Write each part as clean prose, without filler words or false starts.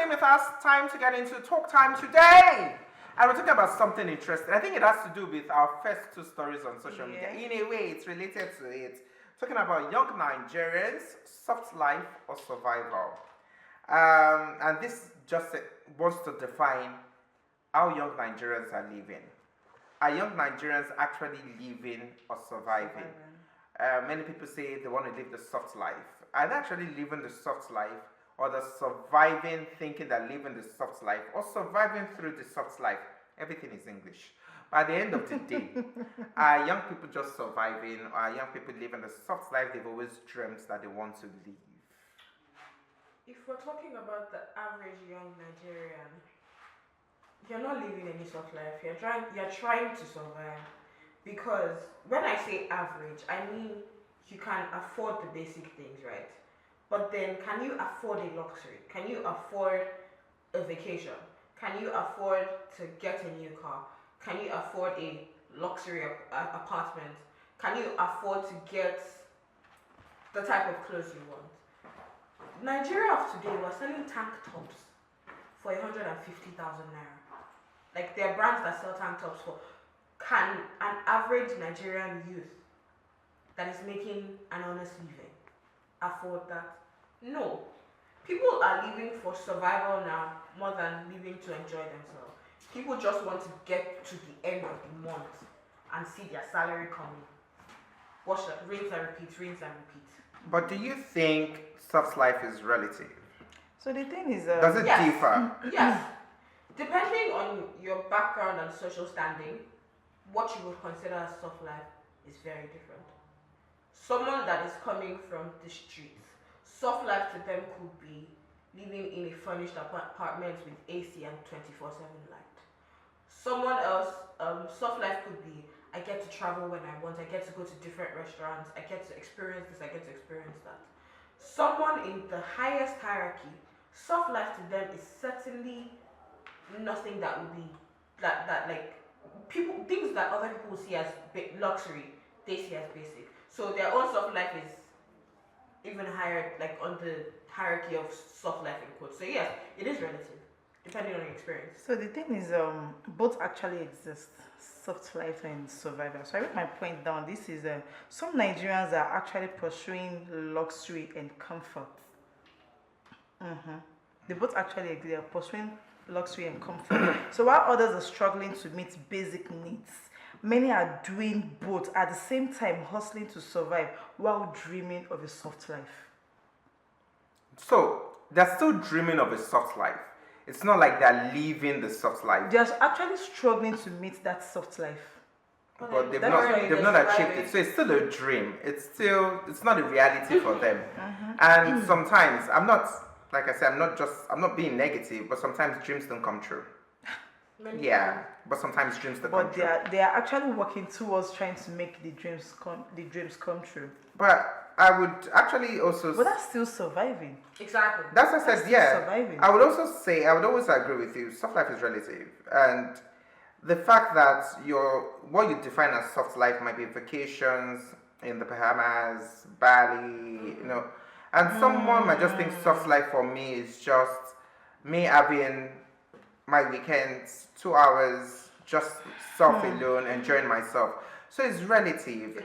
staying with us, time to get into talk time today. And we're talking about something interesting. I think it has to do with our first two stories on social media. In a way, it's related to it. Talking about young Nigerians, soft life or survival. And this just wants to define how young Nigerians are living. Are young Nigerians actually living or surviving? Many people say they want to live the soft life. Are they actually living the soft life, or the surviving, thinking they're living the soft life, or surviving through the soft life? Everything is English. But at the end of the day, are young people just surviving, or are young people living the soft life they've always dreamt that they want to live? If we're talking about the average young Nigerian, you're not living any soft life. You're trying to survive. Because when I say average, I mean you can afford the basic things, right? But then, can you afford a luxury? Can you afford a vacation? Can you afford to get a new car? Can you afford a luxury apartment? Can you afford to get the type of clothes you want? Nigeria of today, we're selling tank tops for 150,000 naira. Like, there are brands that sell tank tops for. Can an average Nigerian youth that is making an honest living afford that? No. People are living for survival now more than living to enjoy themselves. People just want to get to the end of the month and see their salary coming. Watch that, rinse and repeat, rinse and repeat. But do you think soft life is relative? So the thing is, does it differ? Yes. Depending on your background and social standing, what you would consider as soft life is very different. Someone that is coming from the streets, soft life to them could be living in a furnished apartment with AC and 24/7 light. Someone else, soft life could be, I get to travel when I want, I get to go to different restaurants, I get to experience this, I get to experience that. Someone in the highest hierarchy, soft life to them is certainly nothing that would be that like people, things that other people see as luxury, they see as basic. So their own soft life is even higher, like on the hierarchy of soft life in quotes. So yes, it is relative, depending on your experience. So the thing is, both actually exist, soft life and survival. So I wrote my point down. This is some Nigerians are actually pursuing luxury and comfort. They both actually exist. They are pursuing luxury and comfort. So while others are struggling to meet basic needs, many are doing both at the same time, hustling to survive while dreaming of a soft life. So they're still dreaming of a soft life. It's not like they're living the soft life. They're actually struggling to meet that soft life. But they've not achieved it. So it's still a dream. It's not a reality for them. And sometimes like I said, I'm not being negative, but sometimes dreams don't come true. But sometimes dreams don't come true. But they are actually working towards trying to make the dreams come true. But I would actually also. But that's still surviving. Exactly. That's what I said. Yeah. Surviving. I would also say I would always agree with you. Soft life is relative, and the fact that what you define as soft life might be vacations in the Bahamas, Bali, and someone might just think soft life for me is just me having my weekends 2 hours just self alone, enjoying myself. So it's relative,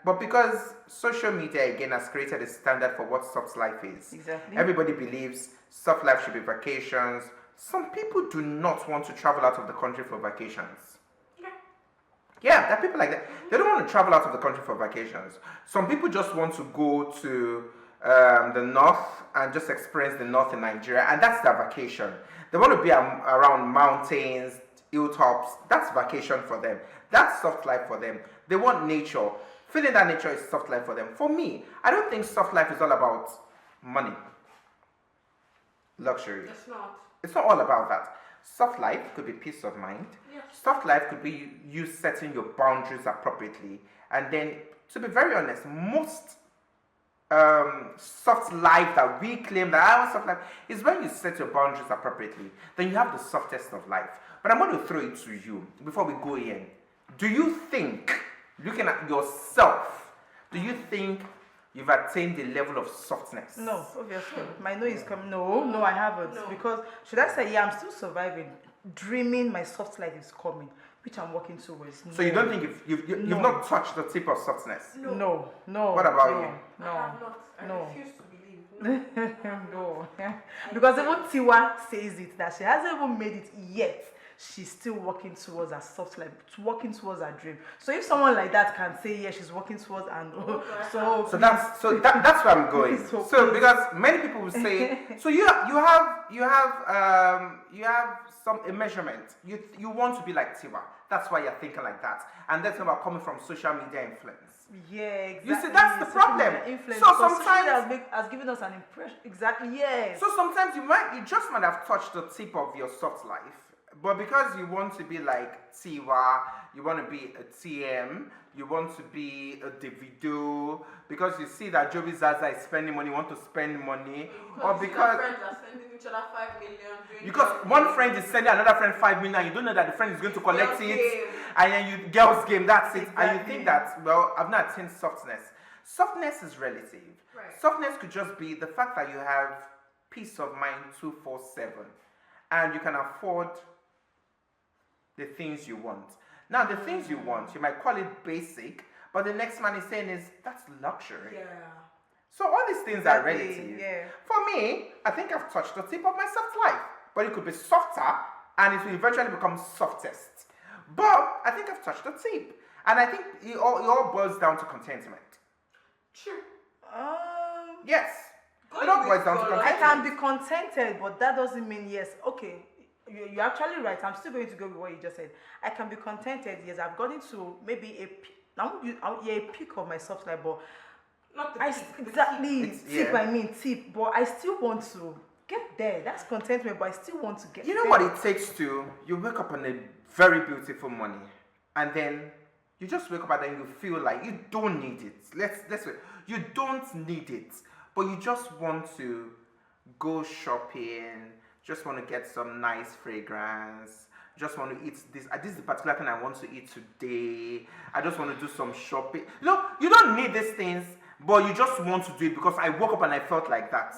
but because social media again has created a standard for what soft life is. Exactly. Everybody believes soft life should be vacations. Some people do not want to travel out of the country for vacations. Yeah, there are people like that. They don't want to travel out of the country for vacations. Some people just want to go to the north and just experience the north in Nigeria, and that's their vacation. They want to be around mountains, hilltops. That's vacation for them. That's soft life for them. They want nature. Feeling that nature is soft life for them. For me, I don't think soft life is all about money, luxury. It's not. It's not all about that. Soft life could be peace of mind. Yes. Soft life could be you setting your boundaries appropriately. And then, to be very honest, most soft life that we claim that I want soft life is when you set your boundaries appropriately. Then you have the softest of life. But I'm going to throw it to you before we go in. Do you think, looking at yourself, do you think you've attained the level of softness. No, obviously. My no is coming. No, I haven't. No. Because should I say, yeah, I'm still surviving. Dreaming my soft life is coming, which I'm working towards. So you don't think you've No. not touched the tip of softness? No. What about you? I have not. I No. refuse to believe. No. No. Because even Tiwa says it that she hasn't even made it yet. She's still working towards her soft life, working towards her dream. So if someone like that can say, yeah, she's working towards and So that's where I'm going. So because many people will say, so you have some a measurement. You want to be like Tiwa. That's why you're thinking like that, and that's about coming from social media influence. Yeah, exactly. You see, that's the Social problem. media influence, So because social sometimes- media has given us an impression. Exactly. Yes. So sometimes you just might have touched the tip of your soft life, but because you want to be like Tiwa, you want to be a TM, you want to be a Davido, because you see that Joey Zaza is spending money, you want to spend money, or because friends are sending each other 5 million. because one friend is sending another friend 5 million, you don't know that the friend is going to collect Girls' it, game. and then you girls game, that's it, and you Exactly. think that, well, I've not attained softness. Softness is relative. Right. Softness could just be the fact that you have peace of mind 247, and you can afford the things you want. Now, the things you want, you might call it basic, but the next man is saying is that's luxury. Yeah. So all these things are Exactly, relative. yeah. For me, I think I've touched the tip of my soft life, but it could be softer, and it will eventually become softest. But I think I've touched the tip, and I think it all boils down to contentment. True. Yes, Going it all boils with down to your I life. contentment. can be contented, but that doesn't mean yes. Okay, you're actually right. I'm still going to go with what you just said. I can be contented. Yes, I've gotten to maybe a peak of my soft life, but Not the I peak, the exactly It's- tip. yeah. I mean tip, but I still want to get there. That's contentment, but I still want to get. You know there. what it takes to you wake up on a very beautiful morning, and then you just wake up and then you feel like you don't need it. Let's wait. You don't need it, but you just want to go shopping. Just want to get some nice fragrance. Just want to eat this. This is the particular thing I want to eat today. I just want to do some shopping. You know, you don't need these things, but you just want to do it because I woke up and I felt like that.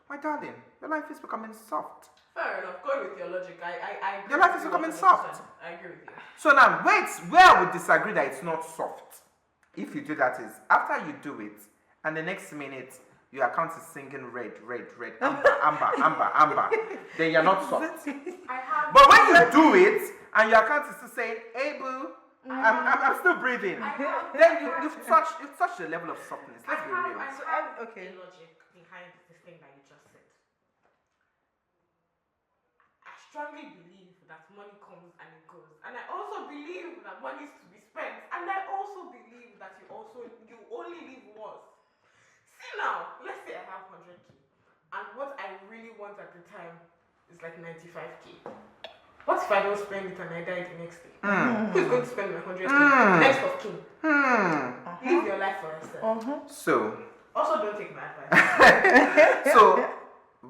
My darling, your life is becoming soft. Fair enough. Going with your logic, I agree Your life with is you becoming 100%. soft. I agree with you. So now, wait, where I would disagree that it's not soft, if you do that, is after you do it, and the next minute your account is singing red, amber, then you're not soft. I have. But when you do it and your account is still saying, "Hey boo, I'm still breathing," then you've touched the level of softness. Let's be real. I So, have okay. a logic behind the thing that you just said. I strongly believe that money comes and it goes, and I also believe that money is to be spent, and I also believe that you only live once. See now, let's say I have 100k, and what I really want at the time is like 95k. What if I don't spend it and I die the next day? Who's going to spend my 100k? Next of kin. Live your life for yourself. So, Also, don't take my advice. so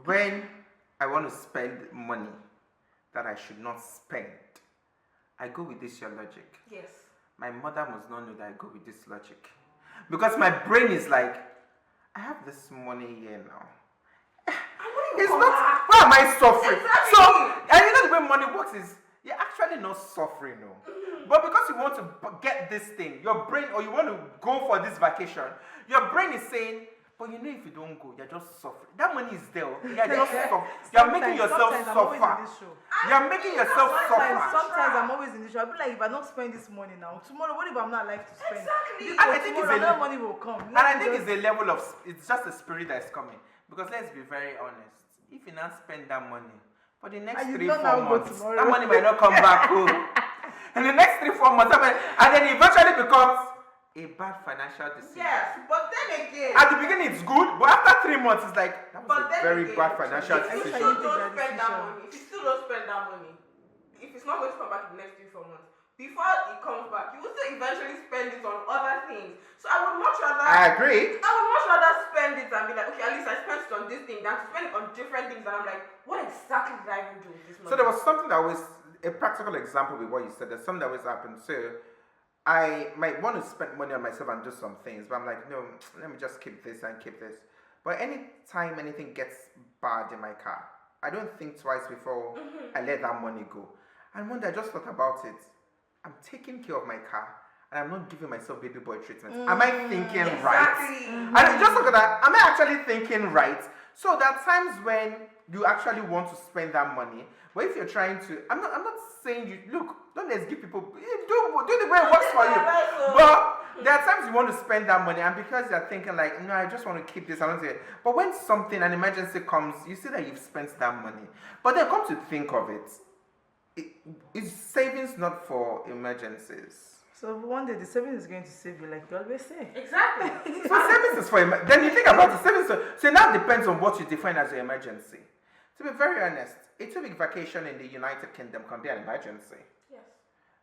when I want to spend money that I should not spend, I go with this your logic. Yes. My mother must not know that I go with this logic. Because my brain is like, I have this money here now. It's not, why am I suffering? Exactly. So, and you know the way money works is, you're actually not suffering, no. But because you want to get this thing, your brain, or you want to go for this vacation, your brain is saying, but you know if you don't go, you're just suffering. That money is there. You're just suffering. You're making yourself sometimes I'm always suffer. in this show. You're making yourself suffer. Sometimes I'm always in this show. I'll be like, if I don't spend this money now, tomorrow, what if I'm not alive to spend? Exactly. And I think it's Tomorrow, a another money will come. And I think it's a level of, it's just a spirit that is coming. Because let's be very honest. If you not spend that money, for the next And you 3-4 don't now go months, tomorrow. that money might not come back home. In the next 3-4 months, and then it eventually becomes a bad financial decision. Yes, but then again, At the beginning, it's good, but after 3 months, it's like, that was but a then very again, bad financial if you decision. still Take don't that spend that decision. money, if you still don't spend that money, if it's not going to come back in the next 3-4 months, before it comes back, you will still eventually spend it on other things. So I would much rather. I agree. I would much rather spend it and be like, okay, at least I spent it on this thing than to spend it on different things. And I'm like, what exactly did I even do with this money? So there was something that was a practical example with what you said. There's something that always happened. So I might want to spend money on myself and do some things, but I'm like, no, let me just keep this and keep this. But anytime anything gets bad in my car, I don't think twice before I let that money go. And one day I just thought about it. I'm taking care of my car and I'm not giving myself baby boy treatment. Am I thinking right? And just look at that. Am I actually thinking right? So there are times when you actually want to spend that money, but if you're trying to, I'm not saying you look. Don't let's give people do the way it works for you. But there are times you want to spend that money, and because you're thinking like, no, I just want to keep this. I want to. But when an emergency comes, you see that you've spent that money. But then come to think of it, it's savings not for emergencies. So one day the savings is going to save you, like you always say. Exactly. So savings is for then you think about the savings. So it now depends on what you define as an emergency. To be very honest, a 2-week vacation in the United Kingdom can be an emergency. Yes.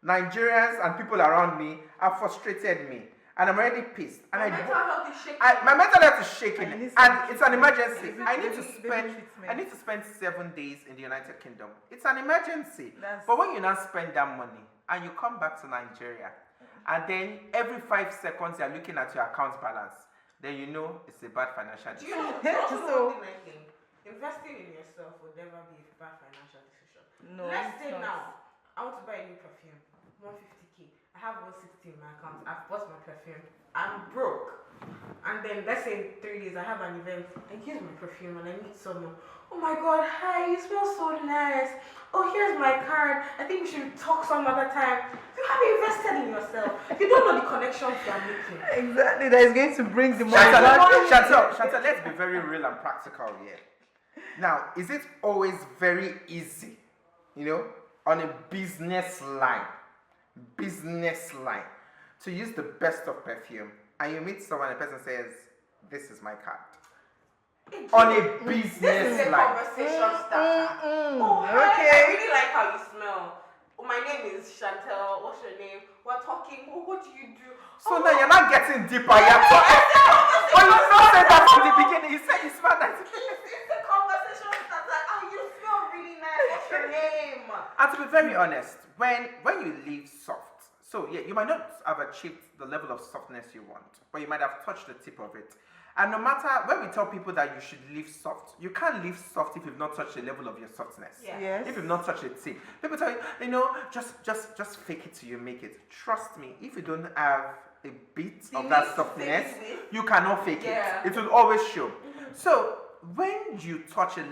Nigerians and people around me have frustrated me, and I'm already pissed. And My mental health is shaking. my mental health is shaking, And and it's an emergency. baby I need to treatment. spend 7 days in the United Kingdom. It's an emergency. That's- But when you now spend that money and you come back to Nigeria, and then every 5 seconds you're looking at your account balance, then you know it's a bad financial Do you decision. know, one thing I think? Investing in yourself will never be a bad financial decision. No, Let's it's say not. now, I want to buy a new perfume, 150k. I have 160 in my account. I've bought my perfume. I'm broke. And then let's say in 3 days I have an event. I use my perfume and I meet someone. Oh my God, hi, you smell so nice. Oh, here's my card. I think we should talk some other time. You haven't invested in yourself. You don't know the connections you are making. Exactly, that is going to bring the money back. Chantal, let's be very real and practical here. Now, is it always very easy, on a business line, to use the best of perfume, and you meet someone and the person says, "This is my card." On a business This is a line. conversation starter. Oh, hi, okay. I really like how you smell. Oh, my name is Chantel. What's your name? We're talking. Oh, what do you do? So now you're not getting deeper yet. But you not say that from the beginning. You said you smell nice. It's a conversation starter. Oh, you smell really nice. What's your name? And to be very honest, when you leave soft, so yeah, you might not have achieved the level of softness you want, but you might have touched the tip of it. And no matter when we tell people that you should leave soft, you can't leave soft if you've not touched the level of your softness. Yeah. Yes. If you've not touched the tip, people tell you, just fake it till you make it. Trust me, if you don't have a bit of that softness, you cannot fake Yeah. it. It will always show. So when you touch a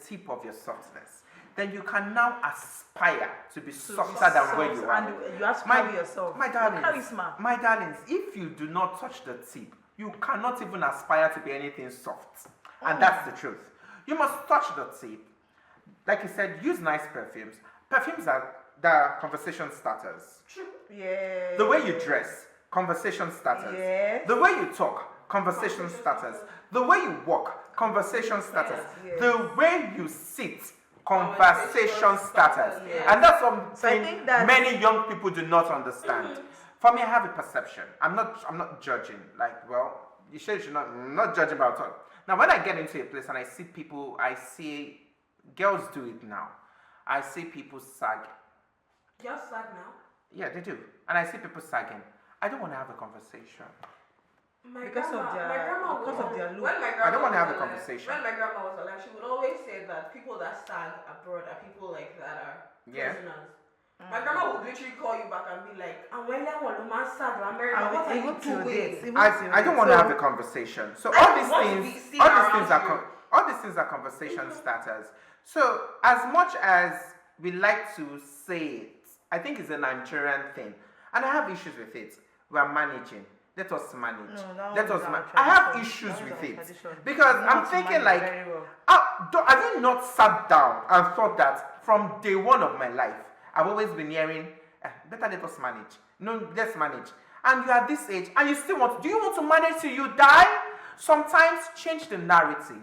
tip of your softness, then you can now aspire to be softer than where you are. And you have to carry yourself. My darlings, Charisma. my darlings, if you do not touch the tip, you cannot even aspire to be anything soft. And that's the truth. You must touch the tip. Like you said, use nice perfumes. Perfumes are conversation starters. True. Yeah. The way you dress, conversation starters. Yes. The way you talk, conversation starters. The way you walk, conversation starters. Yes. The way you sit, conversation starters. Yes. And that's So I something think that many young people do not understand. For me, I have a perception. I'm not judging. Like, well, you should not. I'm not judging about it. Now, when I get into a place and I see people, I see girls do it now. I see people sag. Just sag now. Yeah, they do. And I see people sagging. I don't want to have a conversation. Because of their look. When my grandma I don't want to have a was alive- conversation. When my grandma was alive, she would always say that people that sag abroad are people like that are Yeah. prisoners. My grandma would literally call you back and be like, "And when that one man sag America, And what are you even till doing?" dates, even I till don't want dates. to have a conversation. So I all don't these want to be things, seen all these things around are you. all these things are conversation starters. So as much as we like to say it, I think it's a Nigerian thing, and I have issues with it. We are managing. Let us manage. No, that Let was us our manage. I have tradition. issues That was with our it tradition. because We know I'm how to thinking manage like, very well. have you not sat down and thought that from day one of my life, I've always been hearing, better let us manage. No, let's manage. And you are this age, and you still do you want to manage till you die? Sometimes change the narrative.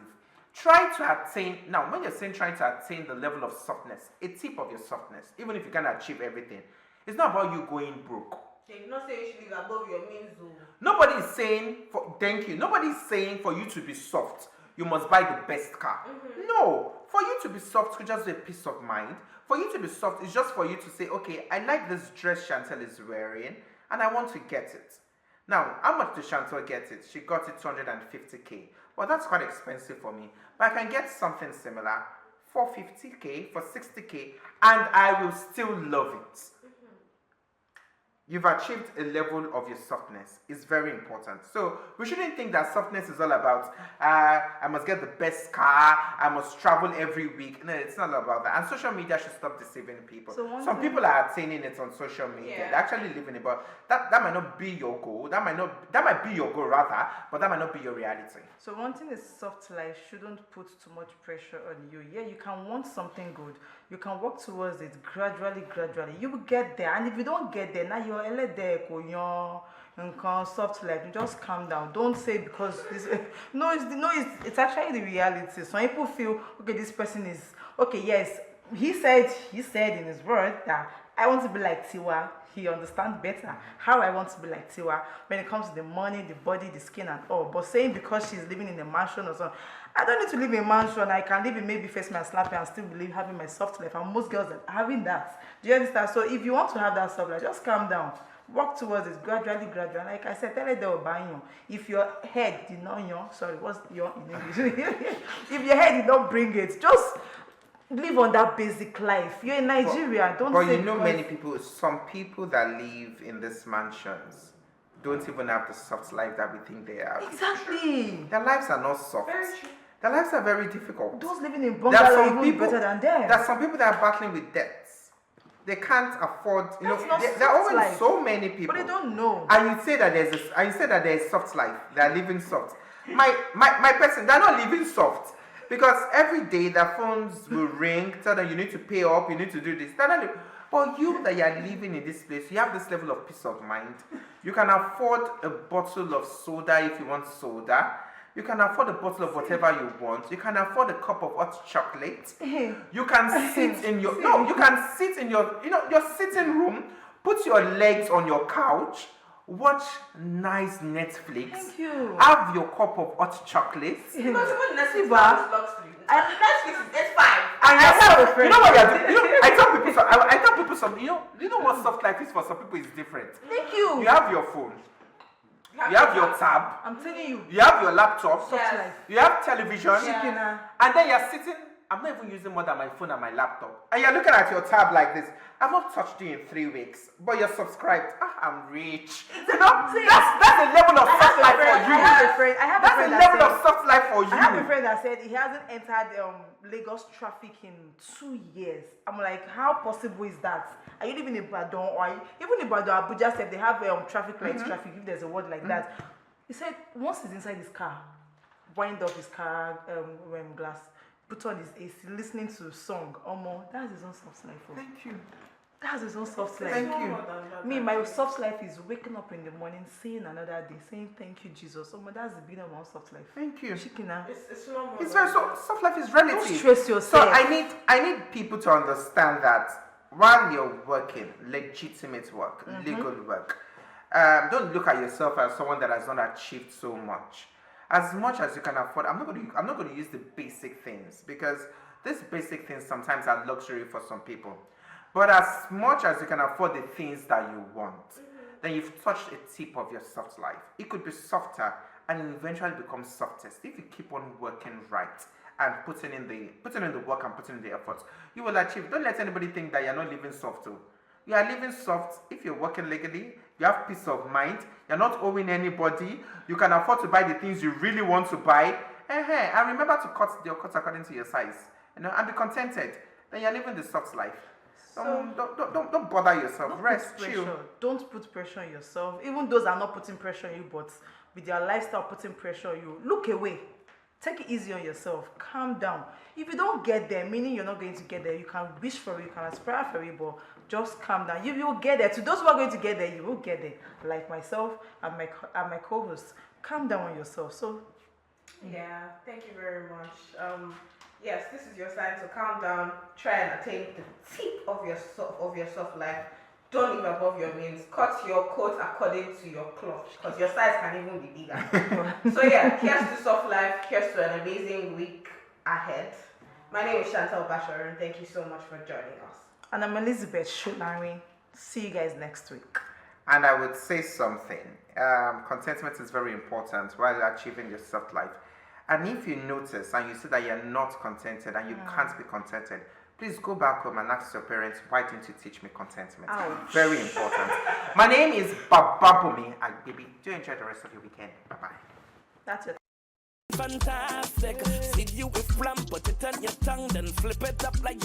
Try to attain, now when you're saying trying to attain the level of softness, a tip of your softness, even if you can't achieve everything, it's not about you going broke. They did not say you should live above your means. Nobody is saying Nobody is saying for you to be soft, you must buy the best car. No, for you to be soft is just a peace of mind. For you to be soft is just for you to say, okay, I like this dress Chantel is wearing. and I want to get it. Now, how much did Chantal get it? She got it 250k. Well, that's quite expensive for me. But I can get something similar for 50k, for 60k, and I will still love it. You've achieved a level of your softness. It's very important. So we shouldn't think that softness is all about, I must get the best car, I must travel every week. No, it's not about that. And social media should stop deceiving people. So some people are attaining it on social media. Yeah. They're actually living it, but that might not be your goal. That might be your goal rather, but that might not be your reality. So wanting a soft life shouldn't put too much pressure on you. Yeah, you can want something good. You can work towards it gradually. You will get there. And if you don't get there, now you're soft life. You just calm down. Don't say because this. It's actually the reality. Some people feel, okay, this person is okay. Yes, he said in his word that I want to be like Tiwa. He understands better how I want to be like Tiwa when it comes to the money, the body, the skin, and all. But saying because she's living in a mansion or something, I don't need to live in a mansion. I can live in maybe face my slap and still believe having my soft life. And most girls are having that. Do you understand? So if you want to have that soft life, just calm down. Work towards it gradually. Like I said, tell her they will buy you. If your head did not, what's your in English? If your head did not bring it, just live on that basic life. You're in Nigeria. But you know, many people, some people that live in these mansions don't even have the soft life that we think they have. Exactly. Their lives are not soft. Very true. Their lives are very difficult. Those living in There are bungalow some even people better than them. There are some people that are battling with debts. They can't afford. You That's know, not there are soft always life. so many people. But they don't know. And you say that there's soft life. They are living soft. My person, they're not living soft. Because every day their phones will ring, tell them you need to pay up, you need to do this. But you that you are living in this place, you have this level of peace of mind. You can afford a bottle of soda if you want soda. You can afford a bottle of whatever you want. You can afford a cup of hot chocolate. You can sit in your your sitting room, put your legs on your couch, watch nice Netflix. Thank you. Have your cup of hot chocolate. Because even Netflix is Siva. luxury. Netflix is fine. And I have a friend. you know what you're doing? I tell people some, you know what soft life is for some people is different. Thank you. You have your phone, you have your tab, I'm telling you. you have your laptop, Yes. Soft life. you have television, Yeah. and then you're sitting. I'm not even using more than my phone and my laptop. And you're looking at your tab like this. I've not touched you in 3 weeks, but you're subscribed. I'm rich. You know, that's a level of soft life for you. I have a friend. That's a level of soft life for you. I have a friend that said he hasn't entered Lagos traffic in 2 years. I'm like, how possible is that? Are you living in Ibadan or even in Ibadan, Abuja said they have traffic lights, traffic, if there's a word like that. He said once he's inside his car, wind up his car glass, put on his AC, listening to a song, that's his own soft life. Thank you. That's his own soft life. Thank you. Me, my soft life is waking up in the morning, seeing another day, saying thank you, Jesus. That's the beginning of my own soft life. Thank you. Chikina. It's no more. It's very soft life is relative. Don't stress yourself. So I need people to understand that while you're working, legitimate work, legal work, don't look at yourself as someone that has not achieved so much. As much as you can afford, I'm not going to use the basic things because these basic things sometimes are luxury for some people. But as much as you can afford the things that you want, then you've touched a tip of your soft life. It could be softer and eventually become softest if you keep on working right and putting in the work and putting in the effort. You will achieve. Don't let anybody think that you're not living soft too. You are living soft if you're working legally. You have peace of mind. You're not owing anybody. You can afford to buy the things you really want to buy. And remember to cut your cuts according to your size. And be contented. Then you're living the soft life. Don't bother yourself. Rest, chill. Don't put pressure on yourself. Even those are not putting pressure on you, but with their lifestyle putting pressure on you, look away. Take it easy on yourself. Calm down. If you don't get there, meaning you're not going to get there, you can wish for it, you can aspire for it, but just calm down. You will get there. To those who are going to get there, you will get there. Like myself and my co-host. Calm down on yourself. So, yeah, thank you very much. Yes, this is your sign to calm down. Try and attain the tip of your soft life. Don't live above your means. Cut your coat according to your cloth, because your size can even be bigger. So yeah, here's to soft life. Here's to an amazing week ahead. My name is Chantal Basharan, and thank you so much for joining us. and I'm Elizabeth Sholari. See you guys next week. And I would say something. Contentment is very important while achieving your soft life. And if you notice and you see that you're not contented and you can't be contented, please go back home and ask your parents, why didn't you teach me contentment? Ouch. Very important. My name is Bababumi, and baby, do enjoy the rest of your weekend. Bye-bye. That's it. Fantastic. See you with flam, put it on your tongue, then flip it up like